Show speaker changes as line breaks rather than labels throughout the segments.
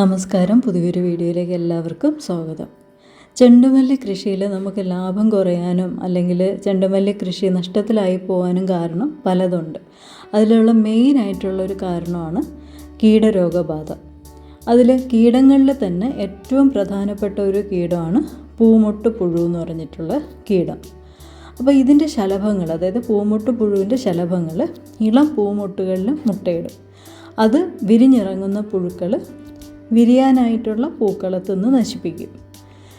നമസ്കാരം. പുതിയൊരു വീഡിയോയിലേക്ക് എല്ലാവർക്കും സ്വാഗതം. ചെണ്ടുമല്ലി കൃഷിയിൽ നമുക്ക് ലാഭം കുറയാനും അല്ലെങ്കിൽ ചെണ്ടുമല്ലി കൃഷി നഷ്ടത്തിലായി പോകാനും കാരണം പലതുണ്ട്. അതിലുള്ള മെയിനായിട്ടുള്ളൊരു കാരണമാണ് കീടരോഗബാധ. അതിൽ കീടങ്ങളിൽ തന്നെ ഏറ്റവും പ്രധാനപ്പെട്ട ഒരു കീടമാണ് പൂമൊട്ട് പുഴു എന്ന് പറഞ്ഞിട്ടുള്ള കീടം. അപ്പോൾ ഇതിൻ്റെ ശലഭങ്ങൾ, അതായത് പൂമൊട്ട് പുഴുവിൻ്റെ ശലഭങ്ങൾ ഇളം പൂമൊട്ടുകളിൽ മുട്ടയിടും. അത് വിരിഞ്ഞിറങ്ങുന്ന പുഴുക്കൾ വിരിയാനായിട്ടുള്ള പൂക്കളെ തിന്ന് നശിപ്പിക്കും.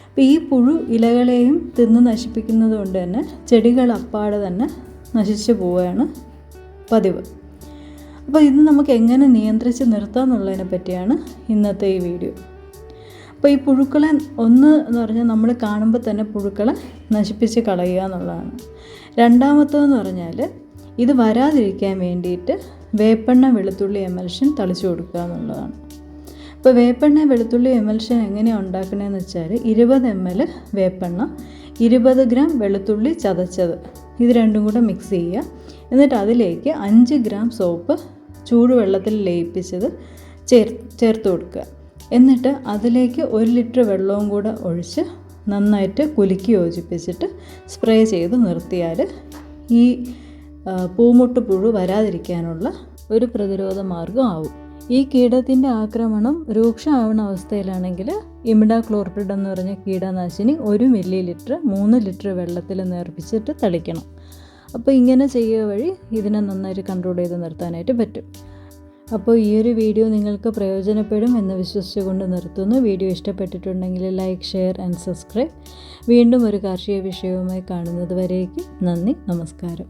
അപ്പോൾ ഈ പുഴു ഇലകളെയും തിന്ന് നശിപ്പിക്കുന്നത് കൊണ്ട് തന്നെ ചെടികൾ അപ്പാടെ തന്നെ നശിച്ചു പോവുകയാണ് പതിവ്. അപ്പോൾ ഇത് നമുക്ക് എങ്ങനെ നിയന്ത്രിച്ച് നിർത്താമെന്നുള്ളതിനെ പറ്റിയാണ് ഇന്നത്തെ ഈ വീഡിയോ. അപ്പോൾ ഈ പുഴുക്കളെ എന്ന് പറഞ്ഞാൽ നമ്മൾ കാണുമ്പോൾ തന്നെ പുഴുക്കളെ നശിപ്പിച്ച് കളയുക എന്നുള്ളതാണ്. രണ്ടാമത്തേതെന്ന് പറഞ്ഞാൽ ഇത് വരാതിരിക്കാൻ വേണ്ടിയിട്ട് വേപ്പെണ്ണ വെളുത്തുള്ളി എമൽഷൻ തളിച്ചു കൊടുക്കുക എന്നുള്ളതാണ്. ഇപ്പോൾ വേപ്പെണ്ണ വെളുത്തുള്ളി എമൽഷൻ എങ്ങനെയാണ് ഉണ്ടാക്കണമെന്ന് വെച്ചാൽ 20 ml വേപ്പെണ്ണ, 20 ഗ്രാം വെളുത്തുള്ളി ചതച്ചത്, ഇത് രണ്ടും കൂടെ മിക്സ് ചെയ്യുക. എന്നിട്ട് അതിലേക്ക് 5 ഗ്രാം സോപ്പ് ചൂടുവെള്ളത്തിൽ ലയിപ്പിച്ചത് ചേർത്ത് കൊടുക്കുക. എന്നിട്ട് അതിലേക്ക് 1 ലിറ്റർ വെള്ളവും കൂടെ ഒഴിച്ച് നന്നായിട്ട് കുലുക്കി യോജിപ്പിച്ചിട്ട് സ്പ്രേ ചെയ്ത് നിർത്തിയാൽ ഈ പൂമൊട്ട് പുഴു വരാതിരിക്കാനുള്ള ഒരു പ്രതിരോധ മാർഗം ആവും. ഈ കീടത്തിൻ്റെ ആക്രമണം രൂക്ഷമാവുന്ന അവസ്ഥയിലാണെങ്കിൽ ഇമിഡാക്ലോർപിഡ് എന്ന് പറഞ്ഞ കീടനാശിനി 1 ml 3 ലിറ്റർ വെള്ളത്തിൽ നേർപ്പിച്ചിട്ട് തളിക്കണം. അപ്പോൾ ഇങ്ങനെ ചെയ്യുക വഴി ഇതിനെ നന്നായിട്ട് കൺട്രോൾ ചെയ്ത് നിർത്താനായിട്ട് പറ്റും. അപ്പോൾ ഈ ഒരു വീഡിയോ നിങ്ങൾക്ക് പ്രയോജനപ്പെടും എന്ന് വിശ്വസിച്ചുകൊണ്ട് നിർത്തുന്നു. വീഡിയോ ഇഷ്ടപ്പെട്ടിട്ടുണ്ടെങ്കിൽ ലൈക്ക്, ഷെയർ ആൻഡ് സബ്സ്ക്രൈബ്. വീണ്ടും ഒരു കാർഷിക വിഷയവുമായി കാണുന്നത് വരേക്കും നന്ദി, നമസ്കാരം.